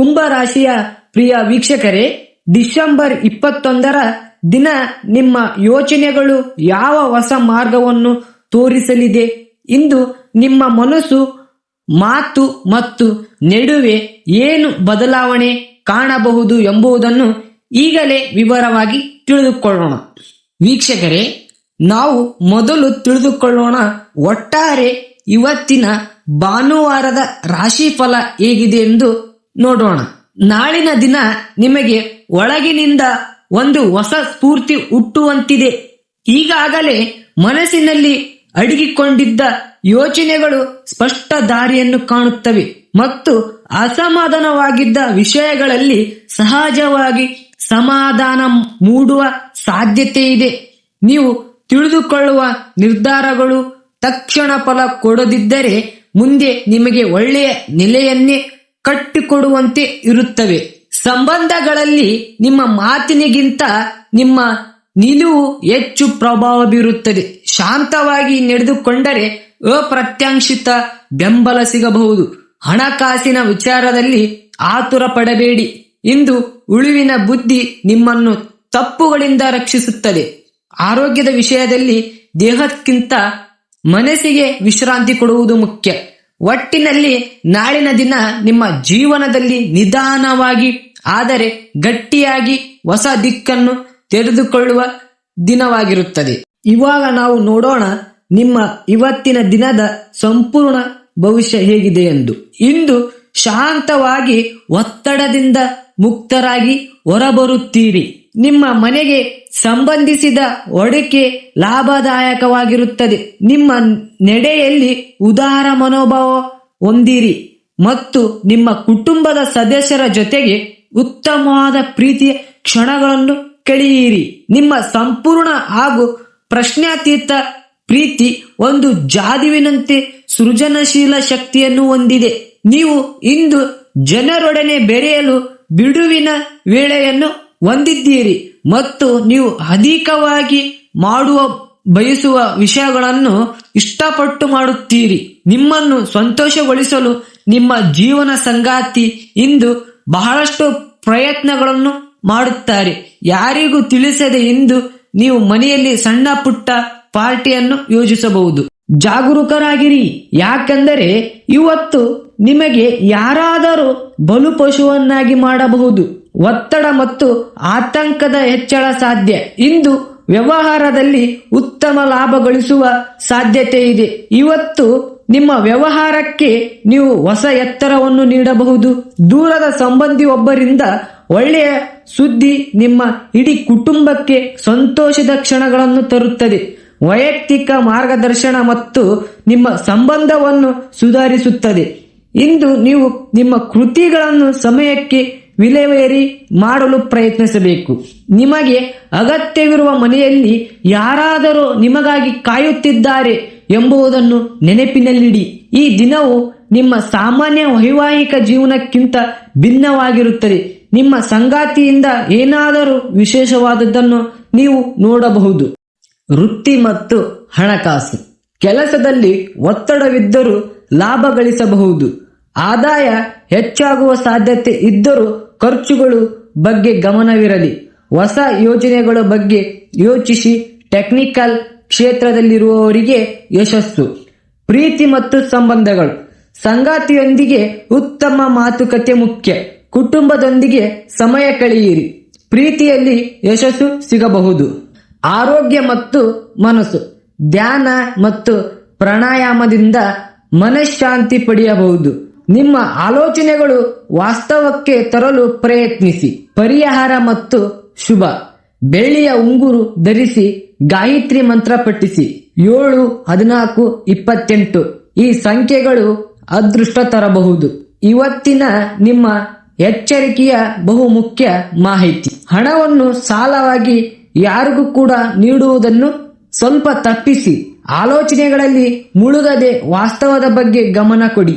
ಕುಂಭರಾಶಿಯ ಪ್ರಿಯ ವೀಕ್ಷಕರೇ, ಡಿಸೆಂಬರ್ 21ರ ದಿನ ನಿಮ್ಮ ಯೋಚನೆಗಳು ಯಾವ ಹೊಸ ಮಾರ್ಗವನ್ನು ತೋರಿಸಲಿದೆ, ಇಂದು ನಿಮ್ಮ ಮನಸ್ಸು, ಮಾತು ಮತ್ತು ನಡುವೆ ಏನು ಬದಲಾವಣೆ ಕಾಣಬಹುದು ಎಂಬುದನ್ನು ಈಗಲೇ ವಿವರವಾಗಿ ತಿಳಿದುಕೊಳ್ಳೋಣ. ವೀಕ್ಷಕರೇ, ನಾವು ಮೊದಲು ತಿಳಿದುಕೊಳ್ಳೋಣ ಒಟ್ಟಾರೆ ಇವತ್ತಿನ ಭಾನುವಾರದ ರಾಶಿಫಲ ಹೇಗಿದೆ ಎಂದು ನೋಡೋಣ. ನಾಳಿನ ದಿನ ನಿಮಗೆ ಒಳಗಿನಿಂದ ಒಂದು ಹೊಸ ಸ್ಫೂರ್ತಿ ಹುಟ್ಟುವಂತಿದೆ. ಈಗಾಗಲೇ ಮನಸ್ಸಿನಲ್ಲಿ ಅಡಗಿಕೊಂಡಿದ್ದ ಯೋಚನೆಗಳು ಸ್ಪಷ್ಟ ದಾರಿಯನ್ನು ಕಾಣುತ್ತವೆ ಮತ್ತು ಅಸಮಾಧಾನವಾಗಿದ್ದ ವಿಷಯಗಳಲ್ಲಿ ಸಹಜವಾಗಿ ಸಮಾಧಾನ ಮೂಡುವ ಸಾಧ್ಯತೆ ಇದೆ. ನೀವು ತಿಳಿದುಕೊಳ್ಳುವ ನಿರ್ಧಾರಗಳು ತಕ್ಷಣ ಫಲ ಕೊಡದಿದ್ದರೆ ಮುಂದೆ ನಿಮಗೆ ಒಳ್ಳೆಯ ನೆಲೆಯನ್ನೇ ಕಟ್ಟಿಕೊಡುವಂತೆ ಇರುತ್ತವೆ. ಸಂಬಂಧಗಳಲ್ಲಿ ನಿಮ್ಮ ಮಾತಿನಿಗಿಂತ ನಿಮ್ಮ ನಿಲುವು ಹೆಚ್ಚು ಪ್ರಭಾವ ಬೀರುತ್ತದೆ. ಶಾಂತವಾಗಿ ನಡೆದುಕೊಂಡರೆ ಅಪ್ರತ್ಯಾಶಿತ ಬೆಂಬಲ ಸಿಗಬಹುದು. ಹಣಕಾಸಿನ ವಿಚಾರದಲ್ಲಿ ಆತುರ ಪಡಬೇಡಿ. ಇಂದು ಉಳಿವಿನ ಬುದ್ಧಿ ನಿಮ್ಮನ್ನು ತಪ್ಪುಗಳಿಂದ ರಕ್ಷಿಸುತ್ತದೆ. ಆರೋಗ್ಯದ ವಿಷಯದಲ್ಲಿ ದೇಹಕ್ಕಿಂತ ಮನಸ್ಸಿಗೆ ವಿಶ್ರಾಂತಿ ಕೊಡುವುದು ಮುಖ್ಯ. ಒಟ್ಟಿನಲ್ಲಿ ನಾಳಿನ ದಿನ ನಿಮ್ಮ ಜೀವನದಲ್ಲಿ ನಿಧಾನವಾಗಿ ಆದರೆ ಗಟ್ಟಿಯಾಗಿ ಹೊಸ ದಿಕ್ಕನ್ನು ತೆರೆದುಕೊಳ್ಳುವ ದಿನವಾಗಿರುತ್ತದೆ. ಇವಾಗ ನಾವು ನೋಡೋಣ ನಿಮ್ಮ ಇವತ್ತಿನ ದಿನದ ಸಂಪೂರ್ಣ ಭವಿಷ್ಯ ಹೇಗಿದೆ ಎಂದು. ಇಂದು ಶಾಂತವಾಗಿ ಒತ್ತಡದಿಂದ ಮುಕ್ತರಾಗಿ ಹೊರಬರುತ್ತೀರಿ. ನಿಮ್ಮ ಮನೆಗೆ ಸಂಬಂಧಿಸಿದ ಹೂಡಿಕೆ ಲಾಭದಾಯಕವಾಗಿರುತ್ತದೆ. ನಿಮ್ಮ ನಡೆಯಲ್ಲಿ ಉದಾರ ಮನೋಭಾವ ಹೊಂದಿರಿ ಮತ್ತು ನಿಮ್ಮ ಕುಟುಂಬದ ಸದಸ್ಯರ ಜೊತೆಗೆ ಉತ್ತಮವಾದ ಪ್ರೀತಿಯ ಕ್ಷಣಗಳನ್ನು ಕಳೆಯಿರಿ. ನಿಮ್ಮ ಸಂಪೂರ್ಣ ಹಾಗೂ ಪ್ರಶ್ನಾತೀತ ಪ್ರೀತಿ ಒಂದು ಜಾದುವಿನಂತೆ ಸೃಜನಶೀಲ ಶಕ್ತಿಯನ್ನು ಹೊಂದಿದೆ. ನೀವು ಇಂದು ಜನರೊಡನೆ ಬೆರೆಯಲು ಬಿಡುವಿನ ವೇಳೆಯನ್ನು ಹೊಂದಿದ್ದೀರಿ ಮತ್ತು ನೀವು ಅಧಿಕವಾಗಿ ಮಾಡುವ ಬಯಸುವ ವಿಷಯಗಳನ್ನು ಇಷ್ಟಪಟ್ಟು ಮಾಡುತ್ತೀರಿ. ನಿಮ್ಮನ್ನು ಸಂತೋಷಗೊಳಿಸಲು ನಿಮ್ಮ ಜೀವನ ಸಂಗಾತಿ ಇಂದು ಬಹಳಷ್ಟು ಪ್ರಯತ್ನಗಳನ್ನು ಮಾಡುತ್ತಾರೆ. ಯಾರಿಗೂ ತಿಳಿಸದೆ ಇಂದು ನೀವು ಮನೆಯಲ್ಲಿ ಸಣ್ಣ ಪುಟ್ಟ ಪಾರ್ಟಿಯನ್ನು ಯೋಜಿಸಬಹುದು. ಜಾಗರೂಕರಾಗಿರಿ, ಯಾಕೆಂದರೆ ಇವತ್ತು ನಿಮಗೆ ಯಾರಾದರೂ ಬಲುಪಶುವನ್ನಾಗಿ ಮಾಡಬಹುದು. ಒತ್ತಡ ಮತ್ತು ಆತಂಕದ ಹೆಚ್ಚಳ ಸಾಧ್ಯ. ಇಂದು ವ್ಯವಹಾರದಲ್ಲಿ ಉತ್ತಮ ಲಾಭ ಗಳಿಸುವ ಸಾಧ್ಯತೆ ಇದೆ. ಇವತ್ತು ನಿಮ್ಮ ವ್ಯವಹಾರಕ್ಕೆ ನೀವು ಹೊಸ ಎತ್ತರವನ್ನು ನೀಡಬಹುದು. ದೂರದ ಸಂಬಂಧಿ ಒಬ್ಬರಿಂದ ಒಳ್ಳೆಯ ಸುದ್ದಿ ನಿಮ್ಮ ಇಡೀ ಕುಟುಂಬಕ್ಕೆ ಸಂತೋಷದ ಕ್ಷಣಗಳನ್ನು ತರುತ್ತದೆ. ವೈಯಕ್ತಿಕ ಮಾರ್ಗದರ್ಶನ ಮತ್ತು ನಿಮ್ಮ ಸಂಬಂಧವನ್ನು ಸುಧಾರಿಸುತ್ತದೆ. ಇಂದು ನೀವು ನಿಮ್ಮ ಕೃತಿಗಳನ್ನು ಸಮಯಕ್ಕೆ ವಿಲೇವಾರಿ ಮಾಡಲು ಪ್ರಯತ್ನಿಸಬೇಕು. ನಿಮಗೆ ಅಗತ್ಯವಿರುವ ಮನೆಯಲ್ಲಿ ಯಾರಾದರೂ ನಿಮಗಾಗಿ ಕಾಯುತ್ತಿದ್ದಾರೆ ಎಂಬುದನ್ನು ನೆನಪಿನಲ್ಲಿಡಿ. ಈ ದಿನವು ನಿಮ್ಮ ಸಾಮಾನ್ಯ ವೈವಾಹಿಕ ಜೀವನಕ್ಕಿಂತ ಭಿನ್ನವಾಗಿರುತ್ತದೆ. ನಿಮ್ಮ ಸಂಗಾತಿಯಿಂದ ಏನಾದರೂ ವಿಶೇಷವಾದದ್ದನ್ನು ನೀವು ನೋಡಬಹುದು. ವೃತ್ತಿ ಮತ್ತು ಹಣಕಾಸು. ಕೆಲಸದಲ್ಲಿ ಒತ್ತಡವಿದ್ದರೂ ಲಾಭ ಗಳಿಸಬಹುದು. ಆದಾಯ ಹೆಚ್ಚಾಗುವ ಸಾಧ್ಯತೆ ಇದ್ದರೂ ಖರ್ಚುಗಳು ಬಗ್ಗೆ ಗಮನವಿರಲಿ. ಹೊಸ ಯೋಜನೆಗಳ ಬಗ್ಗೆ ಯೋಚಿಸಿ. ಟೆಕ್ನಿಕಲ್ ಕ್ಷೇತ್ರದಲ್ಲಿರುವವರಿಗೆ ಯಶಸ್ಸು. ಪ್ರೀತಿ ಮತ್ತು ಸಂಬಂಧಗಳು. ಸಂಗಾತಿಯೊಂದಿಗೆ ಉತ್ತಮ ಮಾತುಕತೆ ಮುಖ್ಯ. ಕುಟುಂಬದೊಂದಿಗೆ ಸಮಯ ಕಳೆಯಿರಿ. ಪ್ರೀತಿಯಲ್ಲಿ ಯಶಸ್ಸು ಸಿಗಬಹುದು. ಆರೋಗ್ಯ ಮತ್ತು ಮನಸ್ಸು. ಧ್ಯಾನ ಮತ್ತು ಪ್ರಾಣಾಯಾಮದಿಂದ ಮನಃಶಾಂತಿ ಪಡೆಯಬಹುದು. ನಿಮ್ಮ ಆಲೋಚನೆಗಳು ವಾಸ್ತವಕ್ಕೆ ತರಲು ಪ್ರಯತ್ನಿಸಿ. ಪರಿಹಾರ ಮತ್ತು ಶುಭ. ಬೆಳ್ಳಿಯ ಉಂಗುರು ಧರಿಸಿ ಗಾಯತ್ರಿ ಮಂತ್ರ ಪಠಿಸಿ. 7, 14, 28 ಈ ಸಂಖ್ಯೆಗಳು ಅದೃಷ್ಟ ತರಬಹುದು. ಇವತ್ತಿನ ನಿಮ್ಮ ಎಚ್ಚರಿಕೆಯ ಬಹುಮುಖ್ಯ ಮಾಹಿತಿ. ಹಣವನ್ನು ಸಾಲವಾಗಿ ಯಾರಿಗೂ ಕೂಡ ನೀಡುವುದನ್ನು ಸ್ವಲ್ಪ ತಪ್ಪಿಸಿ. ಆಲೋಚನೆಗಳಲ್ಲಿ ಮುಳುಗದೆ ವಾಸ್ತವದ ಬಗ್ಗೆ ಗಮನ ಕೊಡಿ.